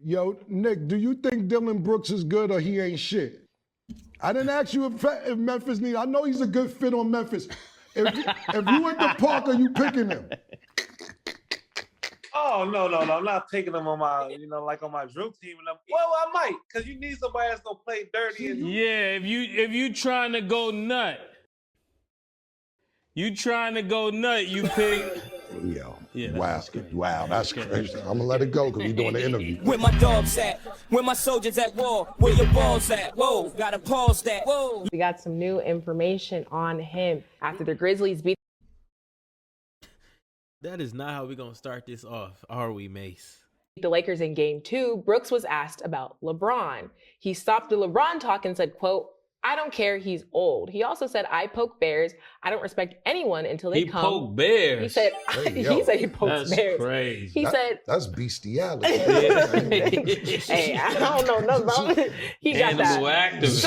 Yo, Nick, do you think Dillon Brooks is good or he ain't shit? I didn't ask you if Memphis need. I know he's a good fit on Memphis. If you went to Parker, you picking him? Oh no! I'm not picking him on my, like on my drill team. Well, I might, cause you need somebody that's gonna play dirty. And yeah, if you trying to go nut, you pick. Yo, Yeah, wow, that's crazy. I'm gonna let it go because we're doing the interview. Where my dogs at? Where my soldiers at war? Where your balls at? Whoa, gotta pause that. Whoa. We got some new information on him after the Grizzlies beat. That is not how we're gonna start this off, are we, Mase? The Lakers in game 2, Brooks was asked about LeBron. He stopped the LeBron talk and said, quote, "I don't care, he's old." He also said, "I poke bears. I don't respect anyone until they come." He poked bears? He said, he said he pokes bears. That's crazy. He said, that's bestiality. Hey, I don't know nothing about it. He got Animal that. activist.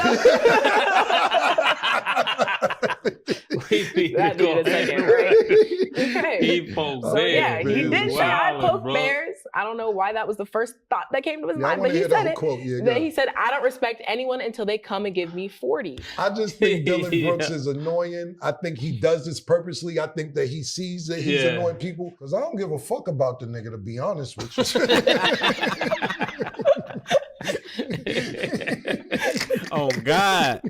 That dude is taking right. He poked So bears. yeah, he did say, "I poke bro. bears." I don't know why that was the first thought that came to his mind, I but he hear said the it. whole quote. Yeah, Then he said, "I don't respect anyone until they come and give me 40." I just think Dillon Yeah. Brooks is annoying. I think he does this purposely. I think that he sees that he's annoying people. Because I don't give a fuck about the nigga, to be honest with you. Oh, God.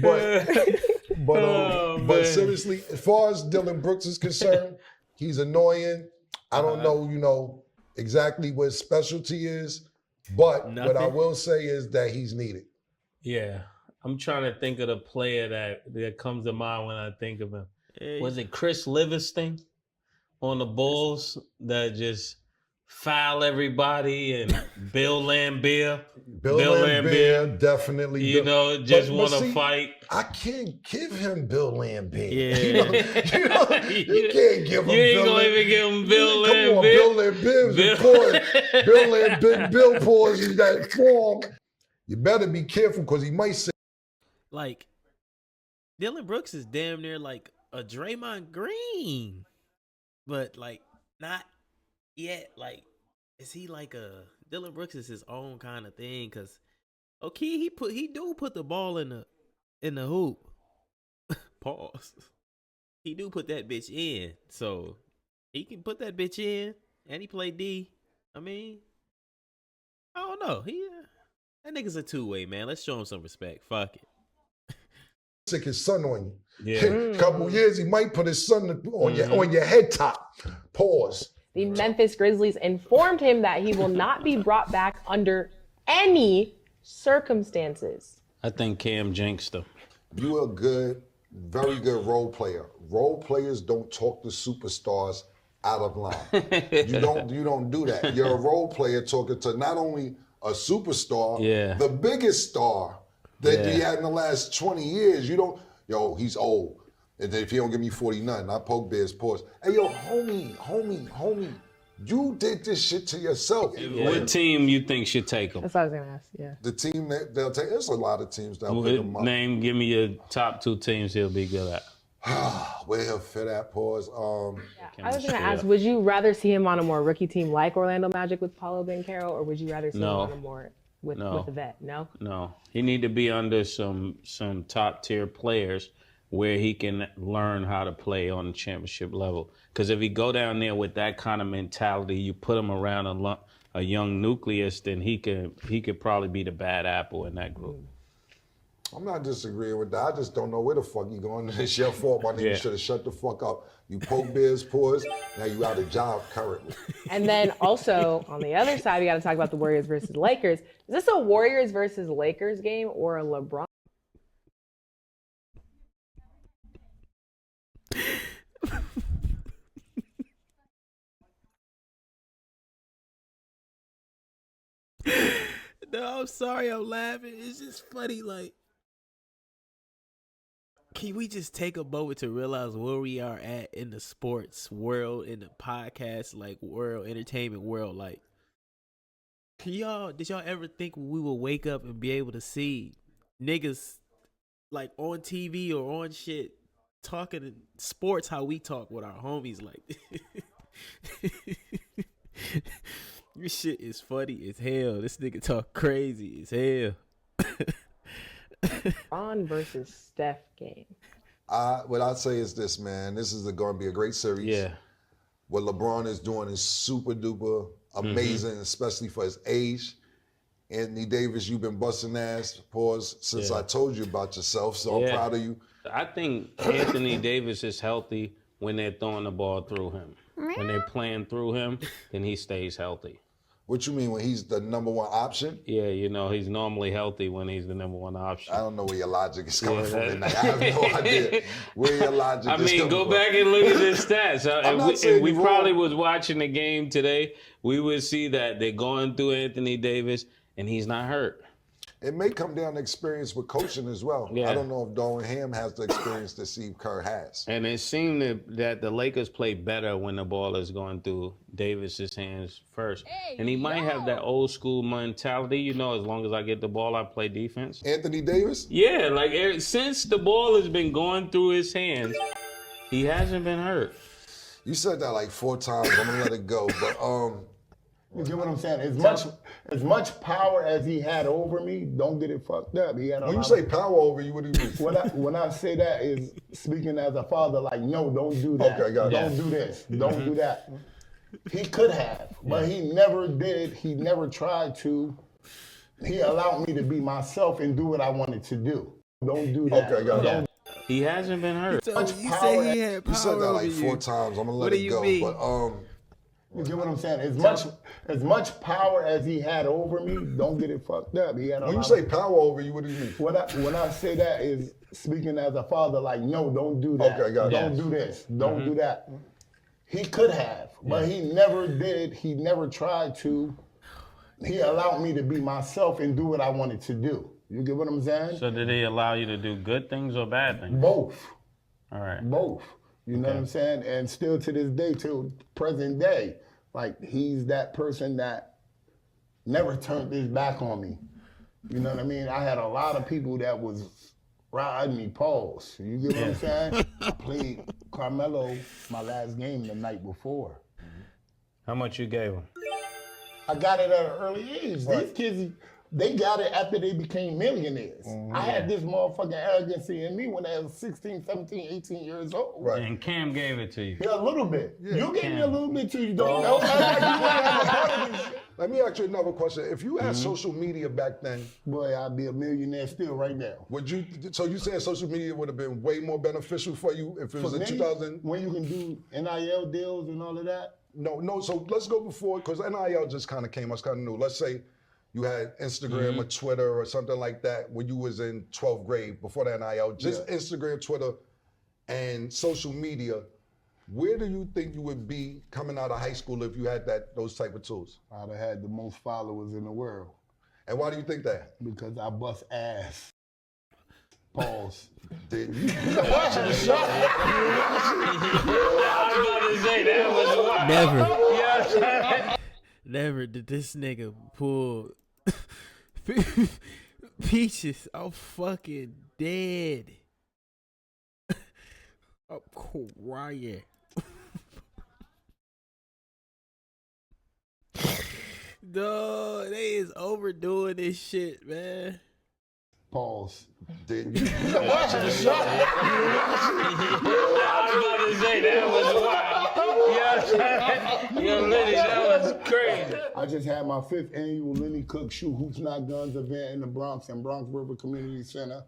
But seriously, as far as Dillon Brooks is concerned, he's annoying. I don't know, exactly what his specialty is, but what I will say is that he's needed. Yeah, I'm trying to think of the player that comes to mind when I think of him. Was it Chris Livingston on the Bulls that just foul everybody, and Bill Laimbeer? Bill Laimbeer, definitely. You know, just want to fight. I can't give him Bill Laimbeer. Yeah. You can't give him You ain't Bill gonna even give him Bill Come on, Laimbeer. Bill Laimbeer. Bill Laimbeer, Bill pours in that form. You better be careful because he might say. Like, Dillon Brooks is damn near like a Draymond Green. But, like, not yet. Like, is he like a... Dillon Brooks is his own kind of thing, because, okay, he do put the ball in the hoop. Pause. He do put that bitch in. So, he can put that bitch in, and he play D. I mean, I don't know. That nigga's a two-way, man. Let's show him some respect. Fuck it. Sick his son on you. Yeah. Couple years, he might put his son on your head top. Pause. The Memphis Grizzlies informed him that he will not be brought back under any circumstances. I think Cam jinxed him. You a good, very good role player. Role players don't talk to superstars out of line. You don't do that. You're a role player talking to not only a superstar, the biggest star that you had in the last 20 years. You don't, he's old. And if he don't give me 40 nothing, I poke bears pause. Hey, yo, homie, you did this shit to yourself. What team you think should take him? That's what I was going to ask, yeah. The team that they'll take, there's a lot of teams that'll pick him up. Give me your top 2 teams he'll be good at. Where he'll fit at, pause. I was going to ask, would you rather see him on a more rookie team like Orlando Magic with Paulo Banchero, or would you rather see him on a more with a vet? No? No. He need to be under some top tier players where he can learn how to play on the championship level. Because if he go down there with that kind of mentality, you put him around a young nucleus, then he could probably be the bad apple in that group. I'm not disagreeing with that. I just don't know where the fuck you going. It's your fault, my nigga. You should have shut the fuck up. You poke bears, pause. Now you out of job currently. And then also, on the other side, we got to talk about the Warriors versus Lakers. Is this a Warriors versus Lakers game or a LeBron? No, I'm sorry I'm laughing. It's just funny, like, can we just take a moment to realize where we are at in the sports world, in the podcast, like, world, entertainment world? Like, did y'all ever think we would wake up and be able to see niggas, like, on TV or on shit talking in sports how we talk with our homies. Like, this shit is funny as hell. This nigga talk crazy as hell. LeBron versus Steph game. What I'd say is this, man. This is going to be a great series. Yeah. What LeBron is doing is super duper amazing, especially for his age. Anthony Davis, you've been busting ass, since I told you about yourself, so I'm proud of you. I think Anthony Davis is healthy when they're throwing the ball through him. When they're playing through him, then he stays healthy. What you mean, when he's the number one option? Yeah, you know, he's normally healthy when he's the number one option. I don't know where your logic is coming from tonight. I have no idea where your logic is coming from. Go back and look at the stats. If we probably was watching the game today, we would see that they're going through Anthony Davis, and he's not hurt. It may come down to experience with coaching as well. Yeah. I don't know if Darwin Ham has the experience that Steve Kerr has. And it seemed that the Lakers play better when the ball is going through Davis's hands first. And he might have that old school mentality, you know, as long as I get the ball, I play defense. Anthony Davis? Yeah, like since the ball has been going through his hands, he hasn't been hurt. You said that like 4 times. I'm going to let it go. But you get what I'm saying? As much power as he had over me, don't get it fucked up. He had when you say power over you, what do you mean? When I say that is speaking as a father, like, no, don't do that. Okay, got it. Don't do this. Don't do that. He could have, but he never did. He never tried to. He allowed me to be myself and do what I wanted to do. Don't do that. Okay, got it. He hasn't been hurt. So you say he had power You said that over like 4 you. times. I'm going to What let do it you go. mean? But you get what I'm saying? As much power as he had over me, don't get it fucked up. He had a when you lot say of, power over you, what do you mean? when I say that is speaking as a father, like, no, don't do that. Okay, got it. Don't do this. Don't do that. He could have, but he never did. He never tried to. He allowed me to be myself and do what I wanted to do. You get what I'm saying? So did he allow you to do good things or bad things? Both. All right. Both. You know what I'm saying? And still to this day, till present day, like, he's that person that never turned his back on me. You know what I mean? I had a lot of people that was riding me, pause. You get what I'm saying? I played Carmelo my last game the night before. How much you gave him? I got it at an early age. These kids, they got it after they became millionaires. I had this motherfucking arrogancy in me when I was 16, 17, 18 years old. Right. And Cam gave it to you. Yeah, a little bit. You gave me a little bit too. You don't Oh. know. Act like you wanna have a part of this shit. Let me ask you another question. If you had social media back then, Boy, I'd be a millionaire still right now. would you? So you saying social media would have been way more beneficial for you if it was For in me, 2000? when you can do NIL deals and all of that. No. So let's go before, because NIL just kind of came. I was kind of new. Let's say you had Instagram or Twitter or something like that when you was in 12th grade before the NIL. Just Instagram, Twitter, and social media. Where do you think you would be coming out of high school if you had those type of tools? I'd have had the most followers in the world And why do you think that? because I bust ass. Pause. Did you watching the show? I was about to say that was wild. Never. Never did this nigga pull Peaches. I'm fucking dead. I'm crying. No, they is overdoing this shit, man. Pause. Did you watching the show? I was about to say that was wild. Yo, Liddy, that was crazy. I just had my 5th annual Lenny Cook Shoot Hoops Not Guns event in the Bronx and Bronx River Community Center.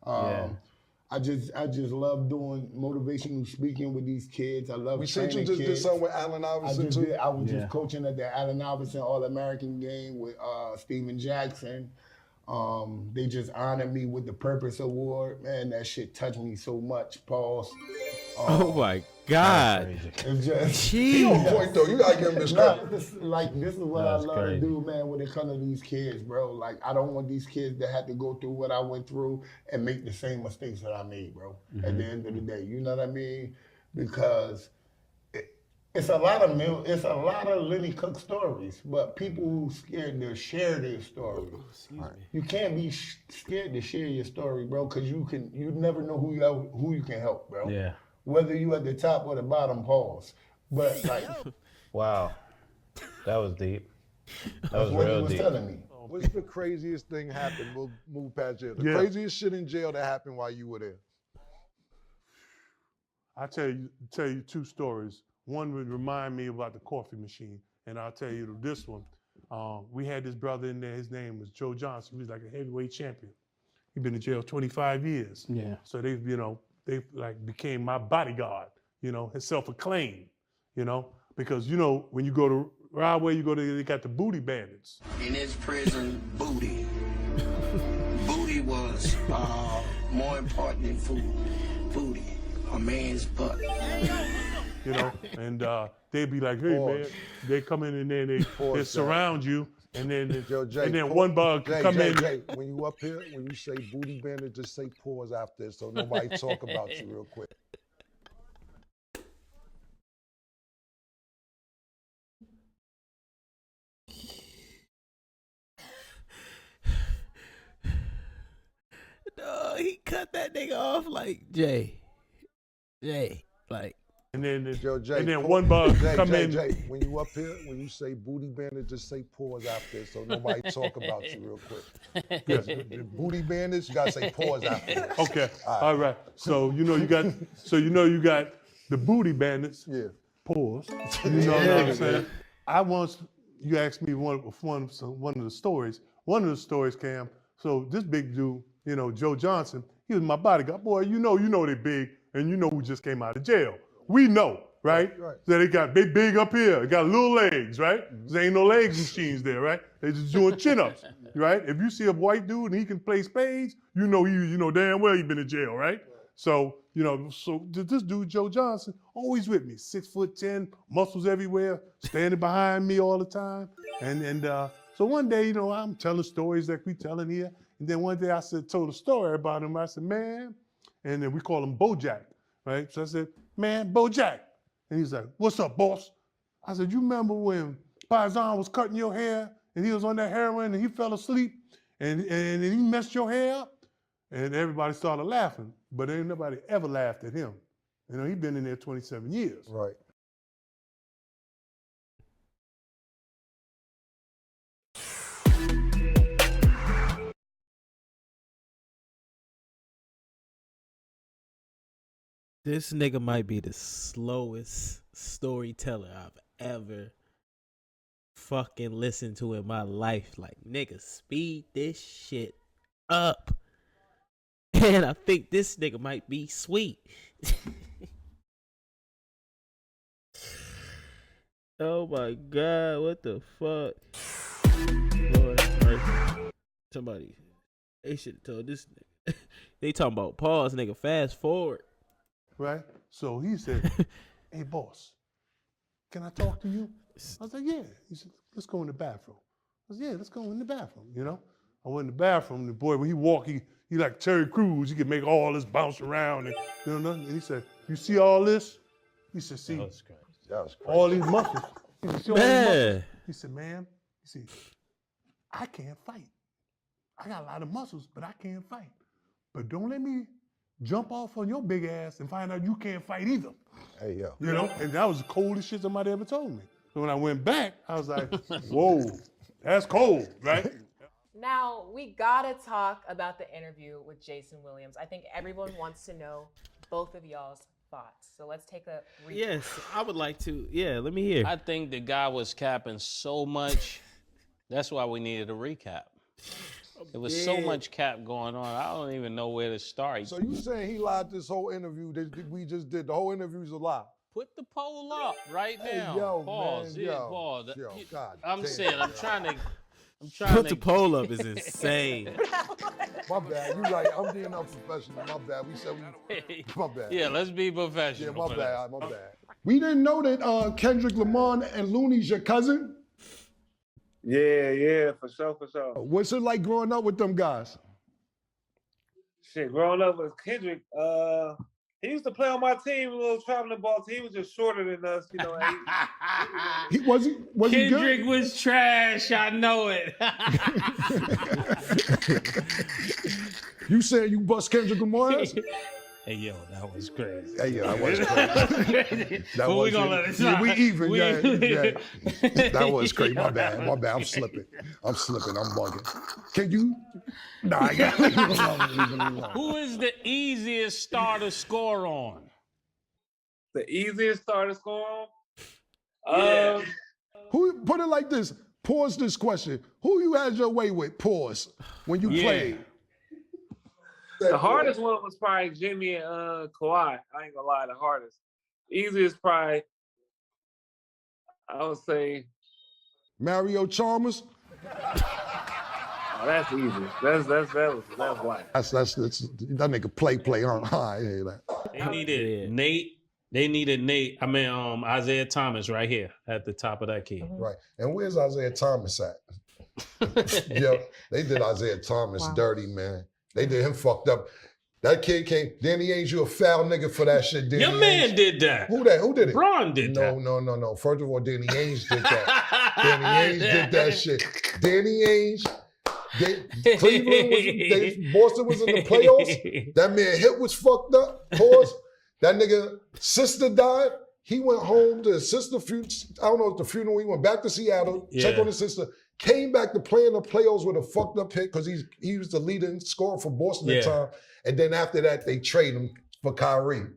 I just love doing motivational speaking with these kids. I love We said you training just did kids. something with Allen Iverson too. I was just coaching at the Allen Iverson All-American game with Steven Jackson. They just honored me with the Purpose Award. Man, that shit touched me so much. Pause. Oh my God. It's just He on point though. You gotta give him this credit. this is what That's I love crazy. to do, man, when it comes to these kids, bro. Like, I don't want these kids to have to go through what I went through and make the same mistakes that I made, bro, at the end of the day. You know what I mean? Because It's a lot of Lenny Cook stories, but people who scared to share their story. Excuse me. You can't be scared to share your story, bro, because you never know who you can help, bro. Yeah. Whether you at the top or the bottom, pause. But like, Wow. That was deep. That that's was what he real was deep. telling me. What's the craziest thing happened? We'll move past jail. The Yeah. craziest shit in jail that happened while you were there. I'll tell you two stories. One would remind me about the coffee machine, and I'll tell you this one. We had this brother in there. His name was Joe Johnson. He was like a heavyweight champion. He'd been in jail 25 years. Yeah. So they like became my bodyguard. His self-acclaimed. Because when you go to Rivalry, they got the booty bandits. In his prison, booty. Booty was more important than food. Booty, a man's butt. And they'd be like, hey, man, they come in and then they surround you, and then Jay, and then one bug Jay, come in. Jay, when you up here, when you say booty bandit, just say pause after so nobody talk about you real quick. No, he cut that nigga off like Jay, like. And then Jay, and then one bug come Jay, in. Jay, when you up here, when you say booty bandit, just say pause after so nobody talk about you real quick. The booty bandits, you gotta say pause after this. Okay, all right. So you got the booty bandits. Yeah. Pause. You know what I'm saying? You asked me one of the stories. One of the stories, Cam. So this big dude, Joe Johnson, he was my bodyguard. Boy, you know they big, and you know who just came out of jail. We know, right? Right. So they big up here. They got little legs, right? There ain't no legs machines there, right? They just doing chin-ups, right? If you see a white dude and he can play spades, you know damn well he been in jail, right? So this dude, Joe Johnson, always with me, 6'10", muscles everywhere, standing behind me all the time. And so one day, I'm telling stories like we telling here. And then one day I told a story about him. I said, man, and then we call him Bojack, right? So I said, man, Bojack. And he's like, what's up, boss? I said, you remember when Paisan was cutting your hair and he was on that heroin and he fell asleep and he messed your hair up? And everybody started laughing, but ain't nobody ever laughed at him. He'd been in there 27 years. Right. This nigga might be the slowest storyteller I've ever fucking listened to in my life. Like, nigga, speed this shit up. And I think this nigga might be sweet. Oh my God, what the fuck? Lord have mercy. Somebody, they should have told this nigga. They talking about pause, nigga, fast forward. Right? So he said, hey, boss, can I talk to you? I was like, yeah. He said, let's go in the bathroom. I said, yeah, let's go in the bathroom, I went in the bathroom, the boy, when he walk, he like Terry Crews, he could make all this bounce around and and he said, you see all this? He said, see, That was crazy. all these muscles. He said, see all these Man. muscles? He said, man, I can't fight. I got a lot of muscles, but I can't fight. But don't let me jump off on your big ass and find out you can't fight either. Hey, yo. And that was the coldest shit somebody ever told me. So when I went back, I was like, whoa, that's cold, right? Now, we gotta talk about the interview with Jason Williams. I think everyone wants to know both of y'all's thoughts. So let's take a recap. Yes, I would like to. Yeah, let me hear. I think the guy was capping so much. That's why we needed a recap. There was so much cap going on. I don't even know where to start. So you saying he lied this whole interview that we just did? The whole interview's a lie. Put the poll up right now. Hey, yo, Pause. man, Yeah, yo, pause. yo, God I'm damn. saying, I'm trying to Put the poll up is insane. My bad. You right. I'm being unprofessional. My bad. We said we. My bad. Yeah, let's be professional. Yeah, my bad. My bad. We didn't know that Kendrick Lamar and Looney's your cousin. Yeah, for sure. What's it like growing up with them guys? Shit, growing up with Kendrick, He used to play on my team, a little traveling ball team. He was just shorter than us, you know. Was he Kendrick good? was trash. I know it. You saying you bust Kendrick Lamar ass? Hey, yo, that was crazy. Hey, yo, that was crazy. But we gonna let it slide. Yeah, we even. Yeah. That was crazy. My bad. I'm slipping. I'm bugging. Can you? Nah, I got it. Who is the easiest star to score on? The easiest star to score on? Yeah. Who, put it like this. Pause this question. Who you had your way with? Pause. When you played. The hardest one was probably Jimmy and Kawhi. I ain't gonna lie, the hardest. Easiest probably, I would say. Mario Chalmers. Oh, that's easy. That's white. That's that nigga play on high. They needed Nate. They needed Nate. I mean, Isaiah Thomas right here at the top of that key. Right. And where's Isaiah Thomas at? Yeah, they did Isaiah Thomas dirty, man. They did him fucked up. That kid came. Danny Ainge, you a foul nigga for that shit. Danny Your man did that. Who that? Who did it? Braun did that. No. First of all, Danny Ainge did that. Danny Ainge did that shit. Danny Ainge. Boston was in the playoffs. That man hip was fucked up. Pause. That nigga sister died. He went home to his sister. I don't know if the funeral. He went back to Seattle. Check on his sister. Came back to play in the playoffs with a fucked up hit because he was the leading scorer for Boston at the time. And then after that, they trade him for Kyrie.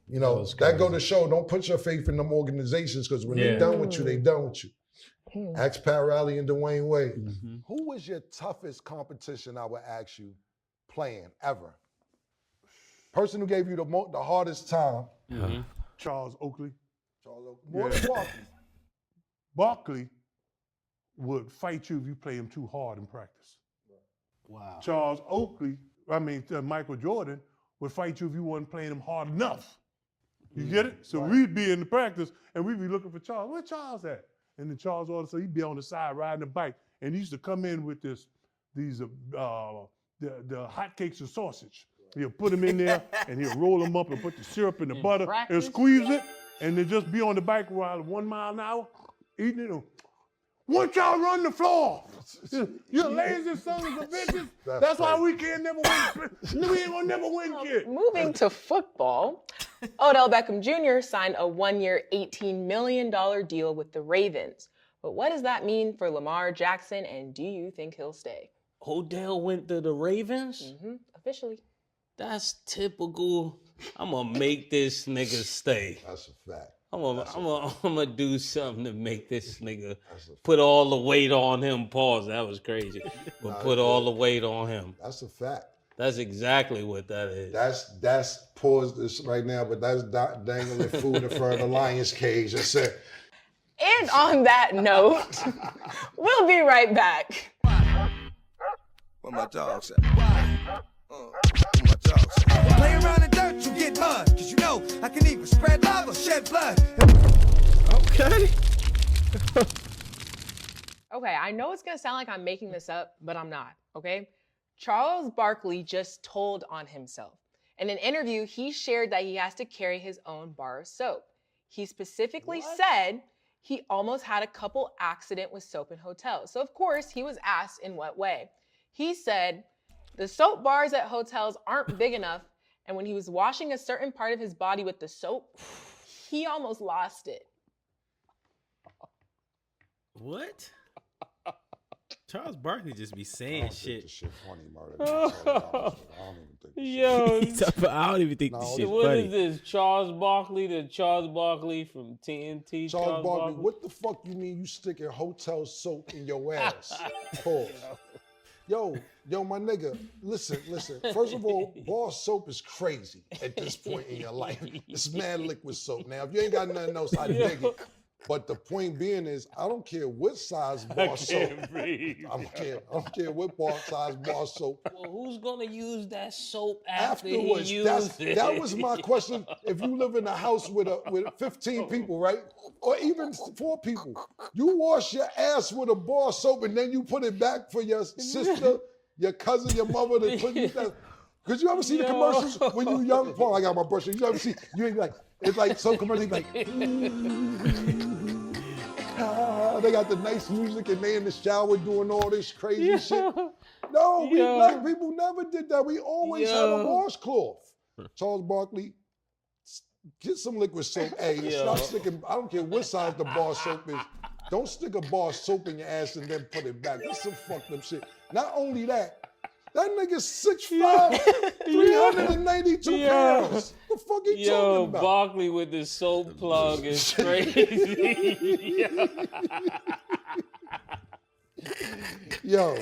You know, that go to show, don't put your faith in them organizations because when they're done with you, they done with you. Ask Pat Riley and Dwayne Wade. Mm-hmm. Who was your toughest competition, I would ask you, playing ever? Person who gave you the hardest time. Mm-hmm. Charles Oakley. More than Barkley. Barkley would fight you if you play him too hard in practice. Wow. Charles Oakley, Michael Jordan, would fight you if you wasn't playing him hard enough. You get it? So we'd be in the practice and we'd be looking for Charles. Where Charles at? And then Charles also, he'd be on the side riding a bike. And he used to come in with the hotcakes and sausage. He'll put them in there and he'll roll them up and put the syrup in the butter and squeeze it. And then just be on the bike while 1 mile an hour, eating it. Once y'all run the floor, you're lazy sons of bitches. That's why we can't never win. We ain't gonna never win, kid. Moving to football, Odell Beckham Jr. signed a 1-year, $18 million deal with the Ravens. But what does that mean for Lamar Jackson, and do you think he'll stay? Odell went to the Ravens? Mm-hmm. Officially. That's typical. I'm gonna make this nigga stay. That's a fact. I'm gonna do something to make this nigga put all the weight on him. Pause. That was crazy. But put all the weight on him. That's a fact. That's exactly what that is. That's pause this right now, but that's dangling food in front of the lion's cage. I said. And on that note, we'll be right back. Where my dogs at? Where my dogs at? Play around in dirt, you get mud. Cause you know I can either spread love or shed blood. Okay. Okay, I know it's gonna sound like I'm making this up, but I'm not, okay? Charles Barkley just told on himself. In an interview, he shared that he has to carry his own bar of soap. He specifically said he almost had a couple accident with soap in hotels. So of course, he was asked in what way. He said, the soap bars at hotels aren't big enough, and when he was washing a certain part of his body with the soap, he almost lost it. What? Charles Barkley just be saying shit. This shit funny, I don't even think Yo, I don't even think this shit what funny. is this? Charles Barkley, the Charles Barkley from TNT. Charles Barkley, what the fuck you mean you sticking hotel soap in your ass? Pause. Yo, my nigga, listen. First of all, bar soap is crazy at this point in your life. It's mad liquid soap. Now, if you ain't got nothing else, I dig it. But the point being is, I don't care what size bar soap. I don't care what size bar soap. Well, who's gonna use that soap after Afterwards, he used it? that was my question. If you live in a house with 15 people, right, or even 4 people, you wash your ass with a bar soap and then you put it back for your sister, your cousin, your mother to put you. Because you ever see the commercials when you young? Paul, I got my brush. You ever see? You ain't like it's like some commercials like. They got the nice music and they in the shower doing all this crazy shit. No, we black people never did that. We always had a washcloth. Charles Barkley, get some liquid soap. Hey, stop sticking. I don't care what size the bar soap is. Don't stick a bar of soap in your ass and then put it back. That's some fucked up shit. Not only that nigga's 6'5", 392 pounds. The fuck you talking about? Barkley with the soap plug is crazy. Yo,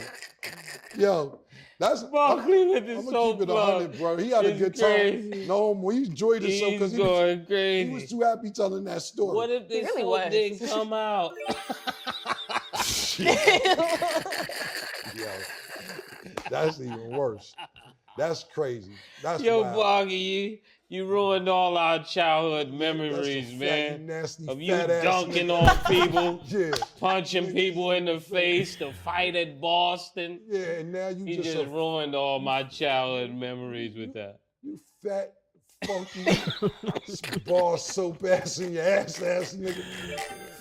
that's Barkley with the soap keep it plug. 100, bro. He had a good time. No, he enjoyed himself because he was too happy telling that story. What if this really soap didn't come out? Yo, that's even worse. That's crazy. That's wild. Barkley, you ruined all our childhood memories, man. Of you dunking on people, punching people in the face, the fight at Boston. Yeah, and now you just ruined all my childhood memories with that. You fat, funky, bar soap ass in your ass nigga.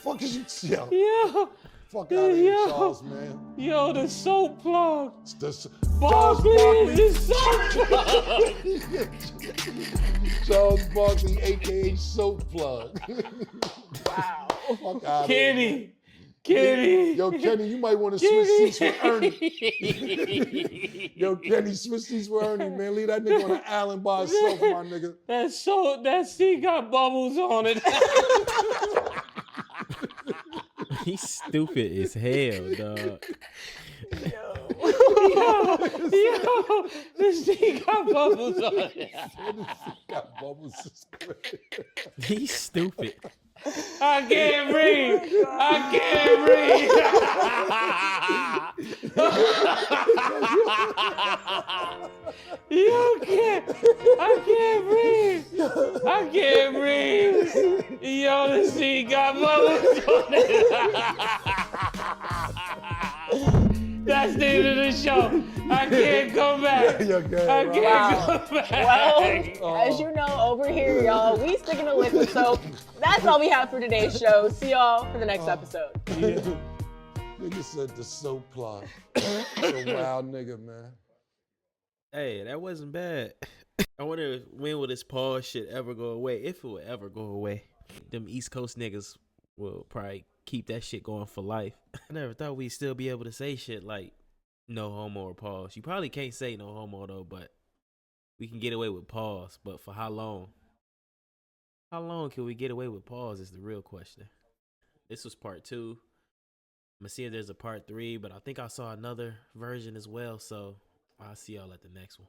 Fuck is you? Yeah. Fuck out of here, Charles, man. Yo, the soap plug. Barkley is the soap plug. Charles Barkley, a.k.a. Soap Plug. Wow. Fuck out Kenny. Yo, Kenny, you might want to switch seats with Ernie. Yo, Kenny, switch seats with Ernie, man. Leave that nigga on an island by himself, my nigga. That seat got bubbles on it. He's stupid as hell, dog. Yo, this thing got bubbles on it. Got bubbles is crazy. He's stupid. I can't breathe. I can't breathe. Yo, this thing got bubbles on it. That's the end of the show. I can't come back. I can't come back. Well, as you know, over here, y'all, we sticking to liquid soap. That's all we have for today's show. See y'all for the next episode. Nigga said the soap plug. A wild nigga, man. Hey, that wasn't bad. I wonder when will this pause shit ever go away, if it will ever go away. Them East Coast niggas will probably keep that shit going for life. I never thought we'd still be able to say shit like no homo or pause. You probably can't say no homo though, but we can get away with pause. But for how long? How long can we get away with pause is the real question. This was part 2. I'm gonna see if there's a part 3, but I think I saw another version as well. So I'll see y'all at the next one.